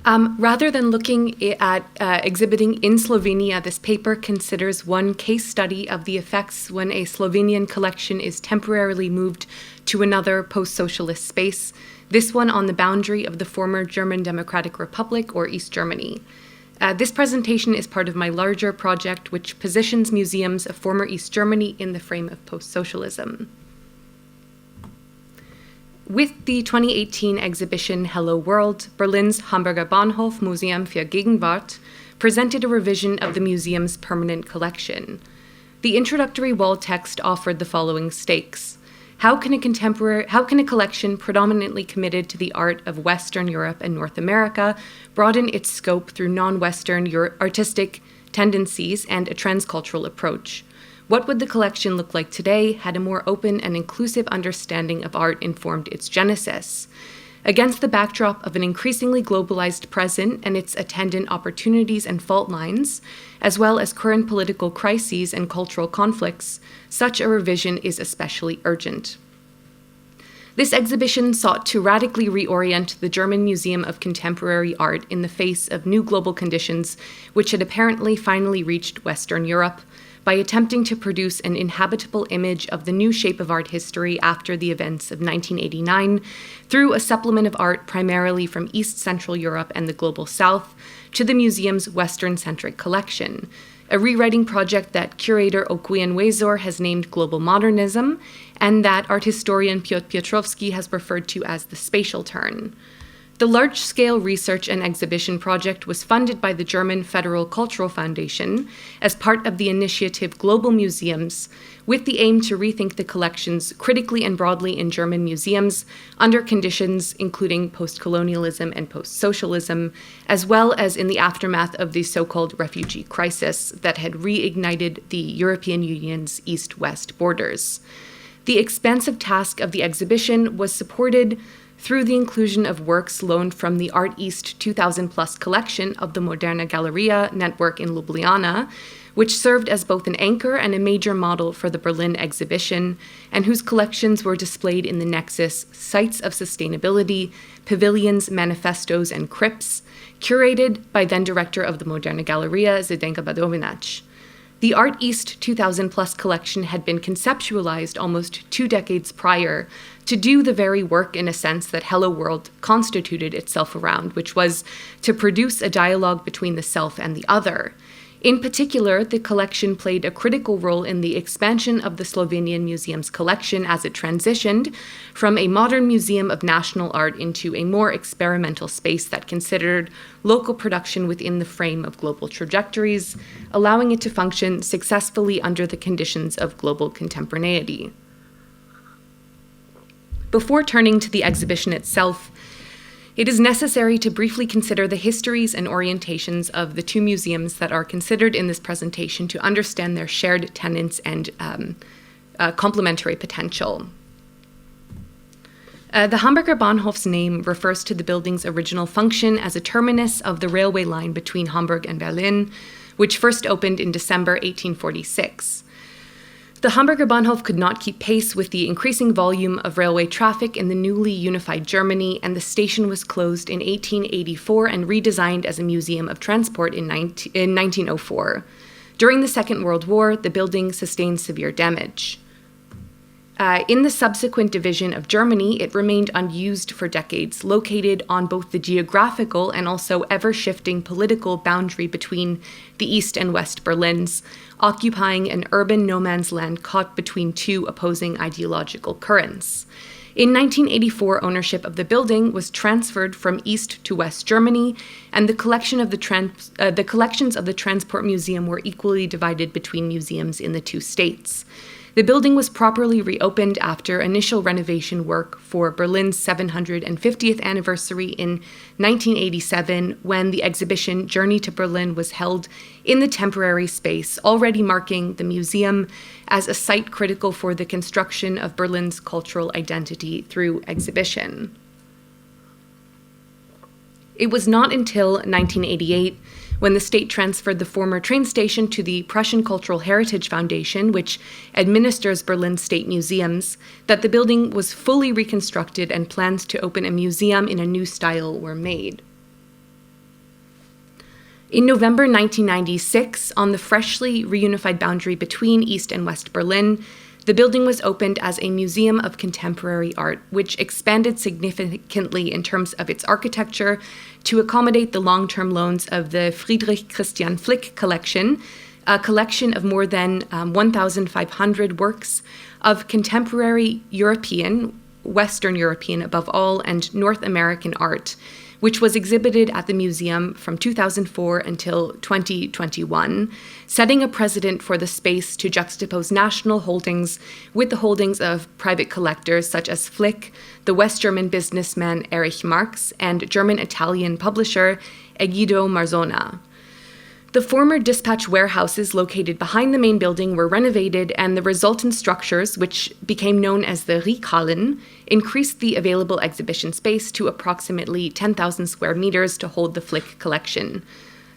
Rather than looking at exhibiting in Slovenia, this paper considers one case study of the effects when a Slovenian collection is temporarily moved to another post-socialist space, this one on the boundary of the former German Democratic Republic, or East Germany. This presentation is part of my larger project, which positions museums of former East Germany in the frame of post-socialism. With the 2018 exhibition Hello World, Berlin's Hamburger Bahnhof Museum für Gegenwart presented a revision of the museum's permanent collection. The introductory wall text offered the following stakes. How can a collection predominantly committed to the art of Western Europe and North America broaden its scope through non-Western artistic tendencies and a transcultural approach? What would the collection look like today had a more open and inclusive understanding of art informed its genesis? Against the backdrop of an increasingly globalized present and its attendant opportunities and fault lines, as well as current political crises and cultural conflicts, such a revision is especially urgent. This exhibition sought to radically reorient the German Museum of Contemporary Art in the face of new global conditions which had apparently finally reached Western Europe, by attempting to produce an inhabitable image of the new shape of art history after the events of 1989 through a supplement of art primarily from East Central Europe and the Global South to the museum's Western-centric collection, a rewriting project that curator Okuyan Wezor has named Global Modernism and that art historian Piotr Piotrowski has referred to as the spatial turn. The large-scale research and exhibition project was funded by the German Federal Cultural Foundation as part of the initiative Global Museums, with the aim to rethink the collections critically and broadly in German museums under conditions including post-colonialism and post-socialism, as well as in the aftermath of the so-called refugee crisis that had reignited the European Union's East-West borders. The expansive task of the exhibition was supported through the inclusion of works loaned from the Arteast 2000-plus collection of the Moderna Galerija network in Ljubljana, which served as both an anchor and a major model for the Berlin exhibition, and whose collections were displayed in the nexus Sites of Sustainability, Pavilions, Manifestos and Crypts, curated by then-director of the Moderna Galerija, Zdenka Badovinac. The Arteast 2000-plus collection had been conceptualized almost 2 decades prior to do the very work, in a sense, that Hello World constituted itself around, which was to produce a dialogue between the self and the other. In particular, the collection played a critical role in the expansion of the Slovenian Museum's collection as it transitioned from a modern museum of national art into a more experimental space that considered local production within the frame of global trajectories, allowing it to function successfully under the conditions of global contemporaneity. Before turning to the exhibition itself, it is necessary to briefly consider the histories and orientations of the two museums that are considered in this presentation to understand their shared tenets and complementary potential. The Hamburger Bahnhof's name refers to the building's original function as a terminus of the railway line between Hamburg and Berlin, which first opened in December 1846. The Hamburger Bahnhof could not keep pace with the increasing volume of railway traffic in the newly unified Germany, and the station was closed in 1884 and redesigned as a museum of transport in 1904. During the Second World War, the building sustained severe damage. In the subsequent division of Germany, it remained unused for decades, located on both the geographical and also ever-shifting political boundary between the East and West Berlins, occupying an urban no-man's land caught between two opposing ideological currents. In 1984, ownership of the building was transferred from East to West Germany, and the collections of the Transport Museum were equally divided between museums in the two states. The building was properly reopened after initial renovation work for Berlin's 750th anniversary in 1987, when the exhibition Journey to Berlin was held in the temporary space, already marking the museum as a site critical for the construction of Berlin's cultural identity through exhibition. It was not until 1988, when the state transferred the former train station to the Prussian Cultural Heritage Foundation, which administers Berlin's state museums, that the building was fully reconstructed and plans to open a museum in a new style were made. In November 1996, on the freshly reunified boundary between East and West Berlin, the building was opened as a museum of contemporary art, which expanded significantly in terms of its architecture to accommodate the long-term loans of the Friedrich Christian Flick collection, a collection of more than 1,500 works of contemporary European, Western European above all, and North American art, which was exhibited at the museum from 2004 until 2021, setting a precedent for the space to juxtapose national holdings with the holdings of private collectors such as Flick, the West German businessman Erich Marx, and German-Italian publisher Egidio Marzona. The former dispatch warehouses located behind the main building were renovated, and the resultant structures, which became known as the Riekhallen, increased the available exhibition space to approximately 10,000 square meters to hold the Flick collection.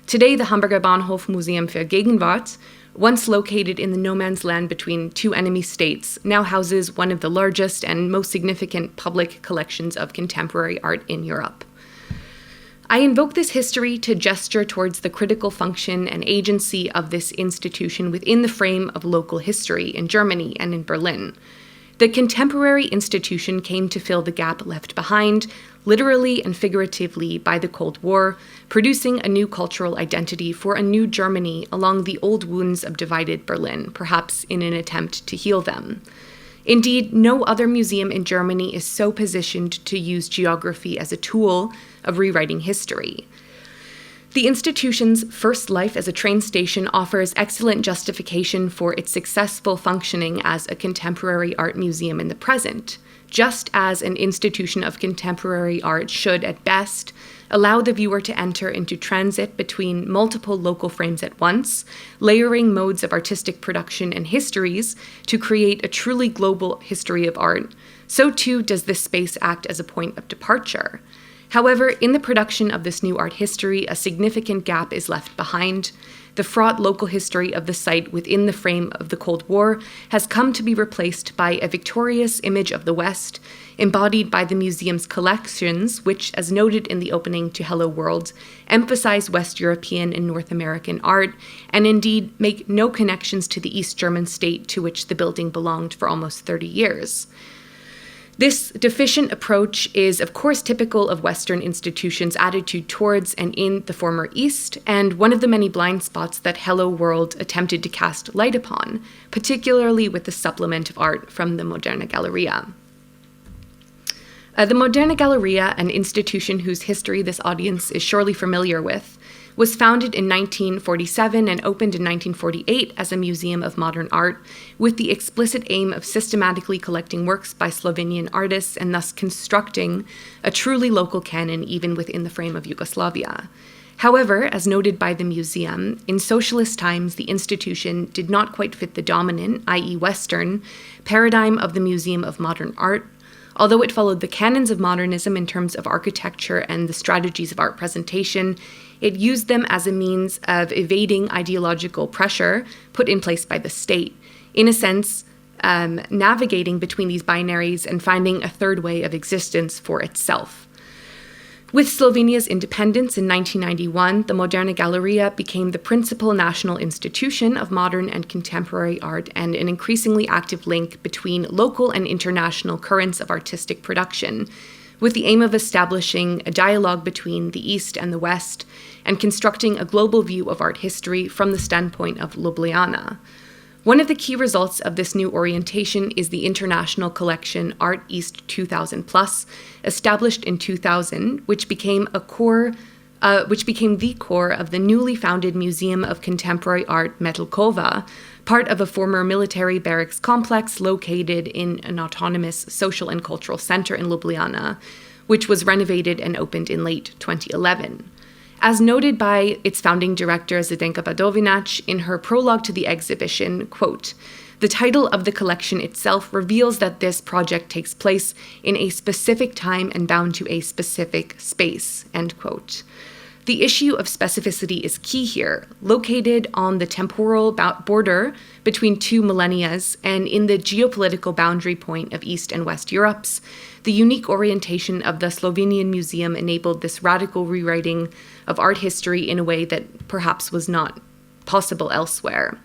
Today, the Hamburger Bahnhof Museum für Gegenwart, once located in the no-man's land between two enemy states, now houses one of the largest and most significant public collections of contemporary art in Europe. I invoke this history to gesture towards the critical function and agency of this institution within the frame of local history in Germany and in Berlin. The contemporary institution came to fill the gap left behind, literally and figuratively, by the Cold War, producing a new cultural identity for a new Germany along the old wounds of divided Berlin, perhaps in an attempt to heal them. Indeed, no other museum in Germany is so positioned to use geography as a tool of rewriting history. The institution's first life as a train station offers excellent justification for its successful functioning as a contemporary art museum in the present, just as an institution of contemporary art should, at best, allow the viewer to enter into transit between multiple local frames at once, layering modes of artistic production and histories to create a truly global history of art. So too does this space act as a point of departure. However, in the production of this new art history, a significant gap is left behind. The fraught local history of the site within the frame of the Cold War has come to be replaced by a victorious image of the West, embodied by the museum's collections, which, as noted in the opening to Hello World, emphasize West European and North American art, and indeed make no connections to the East German state to which the building belonged for almost 30 years. This deficient approach is, of course, typical of Western institutions' attitude towards and in the former East, and one of the many blind spots that Hello World attempted to cast light upon, particularly with the supplement of art from the Moderna galerija. The Moderna galerija, an institution whose history this audience is surely familiar with, was founded in 1947 and opened in 1948 as a museum of modern art, with the explicit aim of systematically collecting works by Slovenian artists and thus constructing a truly local canon even within the frame of Yugoslavia. However, as noted by the museum, in socialist times the institution did not quite fit the dominant, i.e. Western, paradigm of the Museum of Modern Art. Although it followed the canons of modernism in terms of architecture and the strategies of art presentation, it used them as a means of evading ideological pressure put in place by the state, in a sense, navigating between these binaries and finding a third way of existence for itself. With Slovenia's independence in 1991, the Moderna galerija became the principal national institution of modern and contemporary art and an increasingly active link between local and international currents of artistic production, with the aim of establishing a dialogue between the East and the West and constructing a global view of art history from the standpoint of Ljubljana. One of the key results of this new orientation is the international collection Arteast 2000+, established in 2000, which became the core of the newly founded Museum of Contemporary Art Metelkova, part of a former military barracks complex located in an autonomous social and cultural center in Ljubljana, which was renovated and opened in late 2011. As noted by its founding director, Zdenka Badovinac, in her prologue to the exhibition, quote, "The title of the collection itself reveals that this project takes place in a specific time and bound to a specific space," end quote. The issue of specificity is key here, located on the temporal border between two millennias and in the geopolitical boundary point of East and West Europes. The unique orientation of the Slovenian Museum enabled this radical rewriting of art history in a way that perhaps was not possible elsewhere.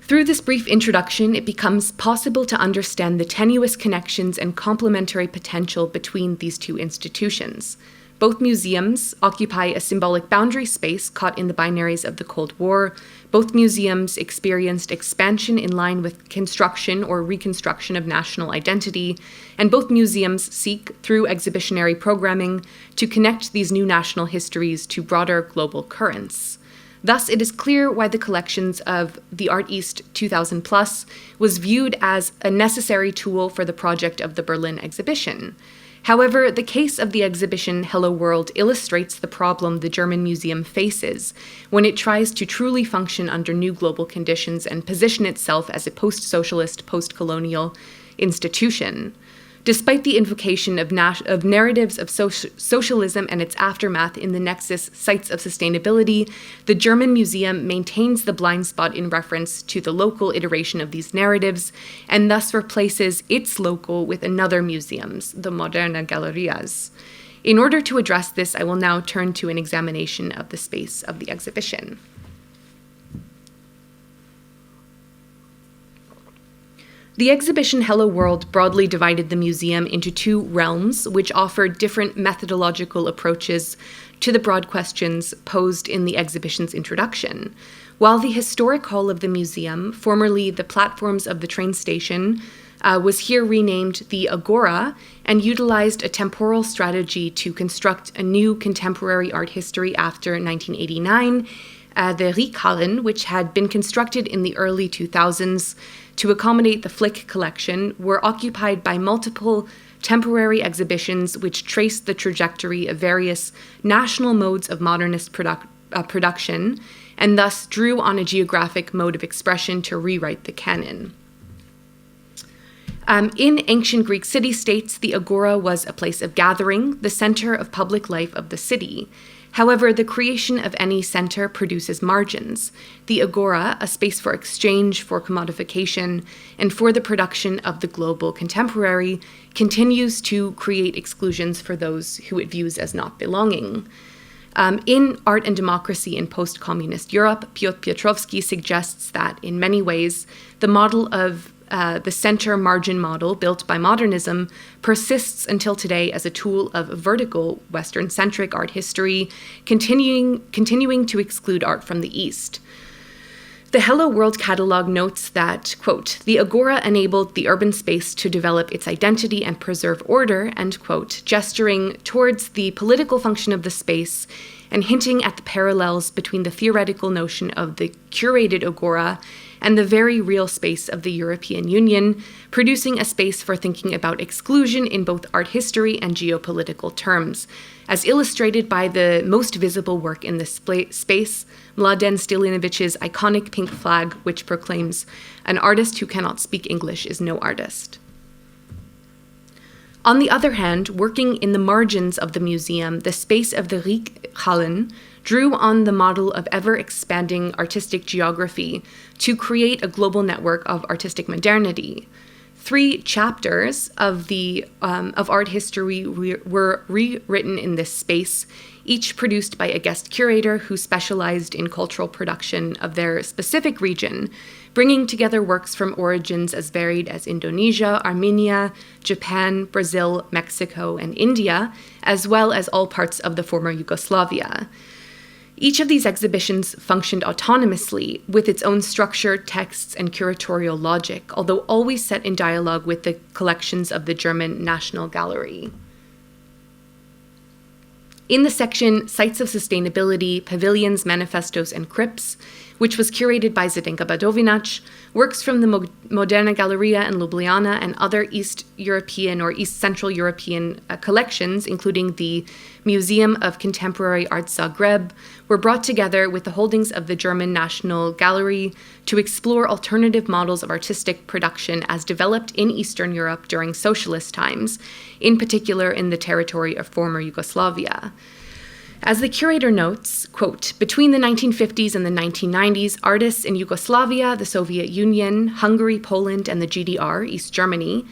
Through this brief introduction, it becomes possible to understand the tenuous connections and complementary potential between these two institutions. Both museums occupy a symbolic boundary space caught in the binaries of the Cold War. Both museums experienced expansion in line with construction or reconstruction of national identity, and both museums seek, through exhibitionary programming, to connect these new national histories to broader global currents. Thus, it is clear why the collections of the Arteast 2000+ was viewed as a necessary tool for the project of the Berlin exhibition. However, the case of the exhibition Hello World illustrates the problem the German museum faces when it tries to truly function under new global conditions and position itself as a post-socialist, post-colonial institution. Despite the invocation of narratives of socialism and its aftermath in the nexus sites of sustainability, the German museum maintains the blind spot in reference to the local iteration of these narratives, and thus replaces its local with another museum's, the Moderna galerias. In order to address this, I will now turn to an examination of the space of the exhibition. The exhibition Hello World broadly divided the museum into two realms, which offered different methodological approaches to the broad questions posed in the exhibition's introduction. While the historic hall of the museum, formerly the platforms of the train station, was here renamed the Agora and utilized a temporal strategy to construct a new contemporary art history after 1989, the Riekhallen, which had been constructed in the early 2000s to accommodate the Flick collection, were occupied by multiple temporary exhibitions which traced the trajectory of various national modes of modernist production and thus drew on a geographic mode of expression to rewrite the canon. In ancient Greek city-states, the agora was a place of gathering, the center of public life of the city. However, the creation of any center produces margins. The agora, a space for exchange, for commodification, and for the production of the global contemporary, continues to create exclusions for those who it views as not belonging. In Art and Democracy in Post-Communist Europe, Piotr Piotrowski suggests that, in many ways, the model of the center-margin model built by modernism persists until today as a tool of vertical Western-centric art history, continuing to exclude art from the East. The Hello World catalog notes that, quote, the agora enabled the urban space to develop its identity and preserve order, end quote, gesturing towards the political function of the space and hinting at the parallels between the theoretical notion of the curated agora and the very real space of the European Union, producing a space for thinking about exclusion in both art history and geopolitical terms, as illustrated by the most visible work in this space, Mladen Stilinović's iconic pink flag, which proclaims, "An artist who cannot speak English is no artist." On the other hand, working in the margins of the museum, the space of the Riekhallen drew on the model of ever-expanding artistic geography to create a global network of artistic modernity. 3 chapters of art history were rewritten in this space, each produced by a guest curator who specialized in cultural production of their specific region, bringing together works from origins as varied as Indonesia, Armenia, Japan, Brazil, Mexico, and India, as well as all parts of the former Yugoslavia. Each of these exhibitions functioned autonomously with its own structure, texts, and curatorial logic, although always set in dialogue with the collections of the German National Gallery. In the section Sites of Sustainability, Pavilions, Manifestos and Crypts, which was curated by Zdenka Badovinac, works from the Moderna galerija in Ljubljana and other East European or East Central European collections, including the Museum of Contemporary Art Zagreb, were brought together with the holdings of the German National Gallery to explore alternative models of artistic production as developed in Eastern Europe during socialist times, in particular in the territory of former Yugoslavia. As the curator notes, quote, between the 1950s and the 1990s, artists in Yugoslavia, the Soviet Union, Hungary, Poland, and the GDR, East Germany,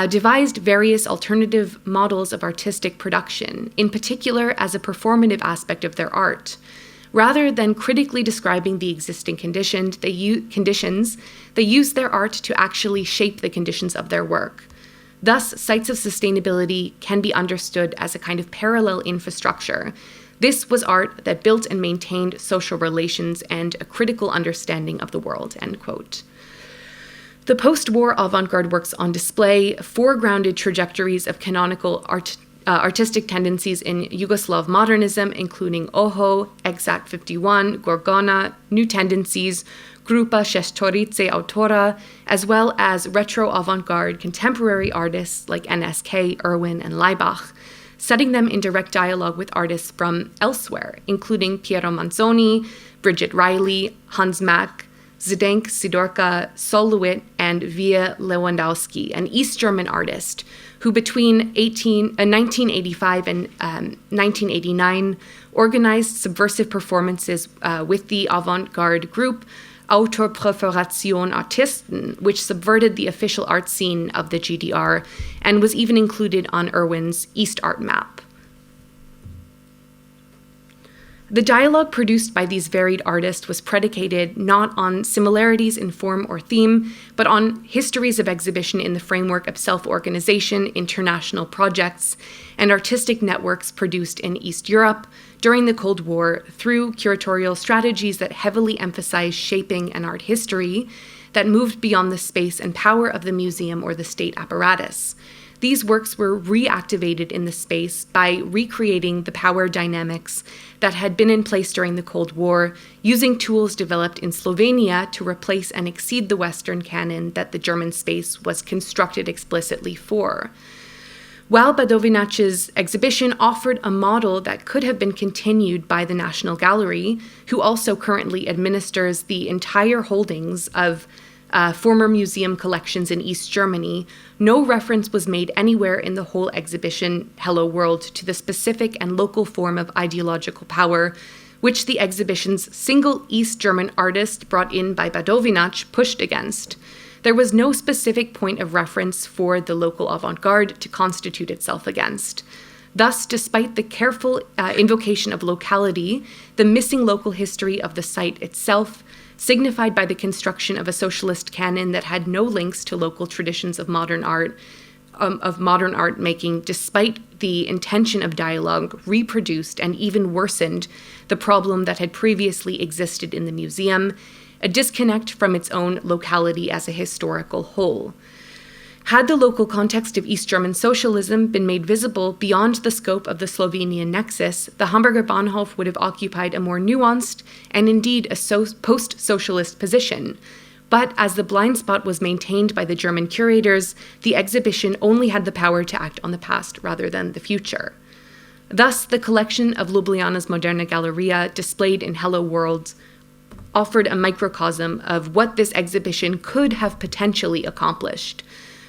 devised various alternative models of artistic production, in particular as a performative aspect of their art. Rather than critically describing the existing conditions, they use their art to actually shape the conditions of their work. Thus, sites of sustainability can be understood as a kind of parallel infrastructure. This was art that built and maintained social relations and a critical understanding of the world, end quote. The post-war avant-garde works on display foregrounded trajectories of canonical artistic tendencies in Yugoslav modernism, including Oho, Exact 51, Gorgona, New Tendencies, Grupa Šestorice Autora, as well as retro avant-garde contemporary artists like NSK, Irwin, and Laibach, setting them in direct dialogue with artists from elsewhere, including Piero Manzoni, Bridget Riley, Hans Mack, Zdenk Sidorka, Sol LeWitt, and Via Lewandowski, an East German artist who between 1985 and 1989 organized subversive performances with the avant-garde group Autopräferation Artisten, which subverted the official art scene of the GDR and was even included on Irwin's East Art Map. The dialogue produced by these varied artists was predicated not on similarities in form or theme, but on histories of exhibition in the framework of self-organization, international projects, and artistic networks produced in East Europe during the Cold War through curatorial strategies that heavily emphasized shaping an art history that moved beyond the space and power of the museum or the state apparatus. These works were reactivated in the space by recreating the power dynamics that had been in place during the Cold War, using tools developed in Slovenia to replace and exceed the Western canon that the German space was constructed explicitly for. While Badovinac's exhibition offered a model that could have been continued by the National Gallery, who also currently administers the entire holdings of former museum collections in East Germany, no reference was made anywhere in the whole exhibition, Hello World, to the specific and local form of ideological power, which the exhibition's single East German artist brought in by Badovinac pushed against. There was no specific point of reference for the local avant-garde to constitute itself against. Thus, despite the careful invocation of locality, the missing local history of the site itself, signified by the construction of a socialist canon that had no links to local traditions of modern art making, despite the intention of dialogue, reproduced and even worsened the problem that had previously existed in the museum, a disconnect from its own locality as a historical whole. Had the local context of East German socialism been made visible beyond the scope of the Slovenian nexus, the Hamburger Bahnhof would have occupied a more nuanced and indeed a post-socialist position. But as the blind spot was maintained by the German curators, the exhibition only had the power to act on the past rather than the future. Thus, the collection of Ljubljana's Moderna galerija, displayed in Hello World, offered a microcosm of what this exhibition could have potentially accomplished.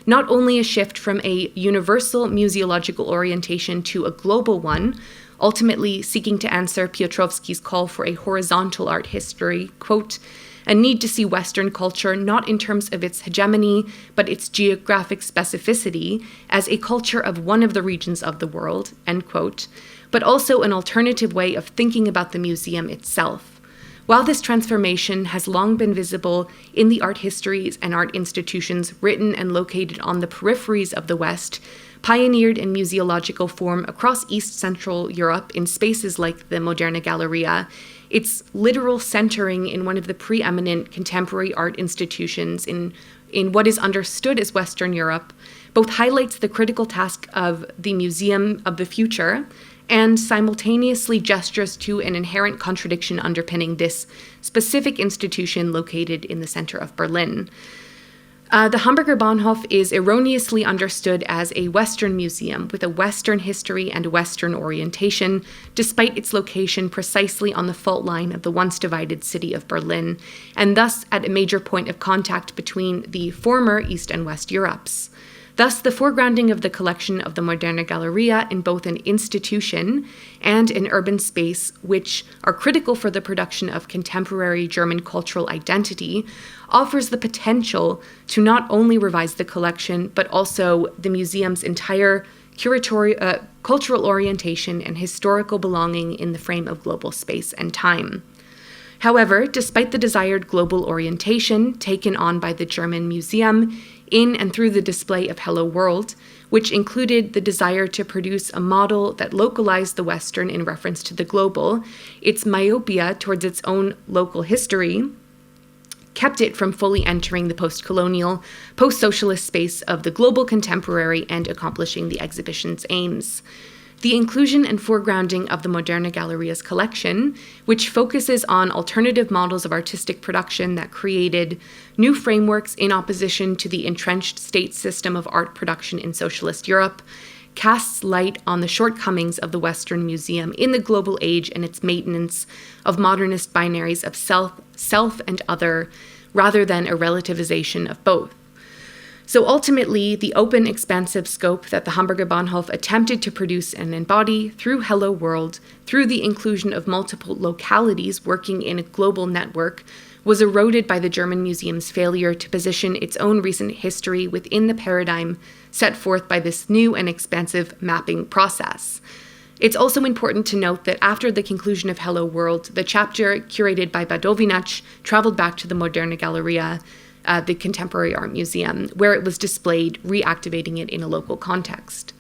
Not only a shift from a universal museological orientation to a global one, ultimately seeking to answer Piotrowski's call for a horizontal art history, quote, a need to see Western culture not in terms of its hegemony, but its geographic specificity as a culture of one of the regions of the world, end quote, but also an alternative way of thinking about the museum itself. While this transformation has long been visible in the art histories and art institutions written and located on the peripheries of the West, pioneered in museological form across East Central Europe in spaces like the Moderna galerija, its literal centering in one of the preeminent contemporary art institutions in what is understood as Western Europe, both highlights the critical task of the museum of the future and simultaneously gestures to an inherent contradiction underpinning this specific institution located in the center of Berlin. The Hamburger Bahnhof is erroneously understood as a Western museum with a Western history and Western orientation, despite its location precisely on the fault line of the once divided city of Berlin, and thus at a major point of contact between the former East and West Europes. Thus, the foregrounding of the collection of the Moderna Galerija in both an institution and an urban space, which are critical for the production of contemporary German cultural identity, offers the potential to not only revise the collection, but also the museum's entire cultural orientation and historical belonging in the frame of global space and time. However, despite the desired global orientation taken on by the German Museum in and through the display of Hello World, which included the desire to produce a model that localized the Western in reference to the global, its myopia towards its own local history kept it from fully entering the post-colonial, post-socialist space of the global contemporary and accomplishing the exhibition's aims. The inclusion and foregrounding of the Moderna Galerija's collection, which focuses on alternative models of artistic production that created new frameworks in opposition to the entrenched state system of art production in socialist Europe, casts light on the shortcomings of the Western Museum in the global age and its maintenance of modernist binaries of self and other, rather than a relativization of both. So ultimately, the open, expansive scope that the Hamburger Bahnhof attempted to produce and embody through Hello World, through the inclusion of multiple localities working in a global network, was eroded by the German Museum's failure to position its own recent history within the paradigm set forth by this new and expansive mapping process. It's also important to note that after the conclusion of Hello World, the chapter curated by Badovinac traveled back to the Moderna Galerija, the Contemporary Art Museum, where it was displayed, reactivating it in a local context.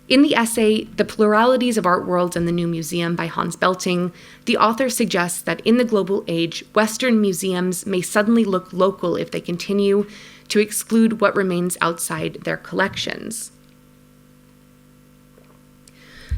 In the essay, The Pluralities of Art Worlds and the New Museum by Hans Belting, the author suggests that in the global age, Western museums may suddenly look local if they continue to exclude what remains outside their collections.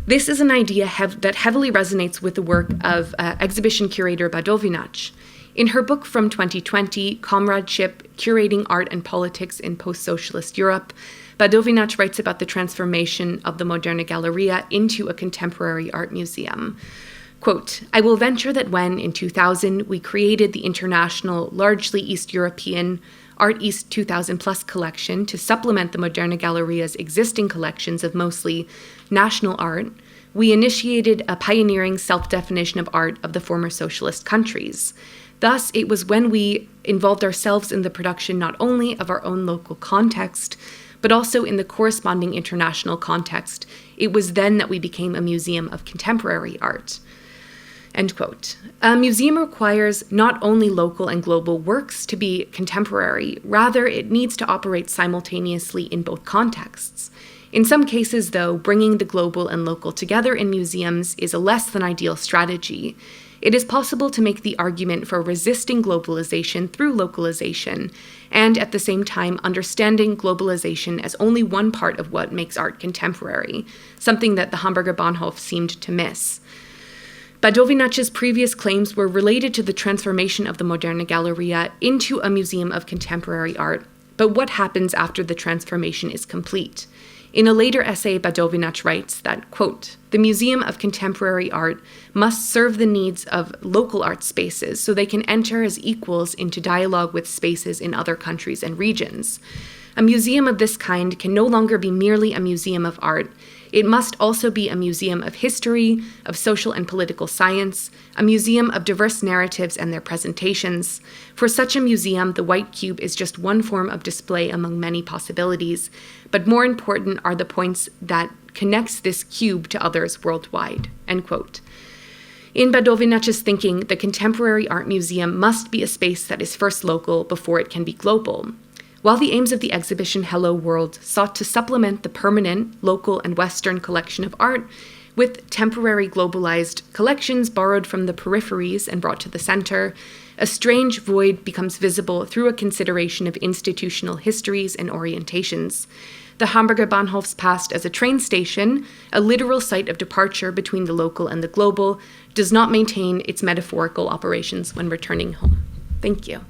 This is an idea that heavily resonates with the work of exhibition curator Badovinac. In her book from 2020, Comradeship, Curating Art and Politics in Post-Socialist Europe, Badovinac writes about the transformation of the Moderna Galerija into a contemporary art museum. Quote, "I will venture that when, in 2000, we created the international, largely East European Arteast 2000 Plus collection to supplement the Moderna Galerija's existing collections of mostly national art, we initiated a pioneering self-definition of art of the former socialist countries. Thus, it was when we involved ourselves in the production not only of our own local context, but also in the corresponding international context. It was then that we became a museum of contemporary art." End quote. A museum requires not only local and global works to be contemporary, rather it needs to operate simultaneously in both contexts. In some cases, though, bringing the global and local together in museums is a less than ideal strategy. It is possible to make the argument for resisting globalization through localization, and at the same time understanding globalization as only one part of what makes art contemporary, something that the Hamburger Bahnhof seemed to miss. Badovinac's previous claims were related to the transformation of the Moderna Galerija into a museum of contemporary art, but what happens after the transformation is complete? In a later essay, Badovinac writes that, quote, "The Museum of Contemporary Art must serve the needs of local art spaces so they can enter as equals into dialogue with spaces in other countries and regions. A museum of this kind can no longer be merely a museum of art. It must also be a museum of history, of social and political science, a museum of diverse narratives and their presentations. For such a museum, the white cube is just one form of display among many possibilities, but more important are the points that connects this cube to others worldwide." End quote. In Badovinac's thinking, the Contemporary Art Museum must be a space that is first local before it can be global. While the aims of the exhibition Hello World sought to supplement the permanent, local, and Western collection of art with temporary globalized collections borrowed from the peripheries and brought to the center, a strange void becomes visible through a consideration of institutional histories and orientations. The Hamburger Bahnhof's past as a train station, a literal site of departure between the local and the global, does not maintain its metaphorical operations when returning home. Thank you.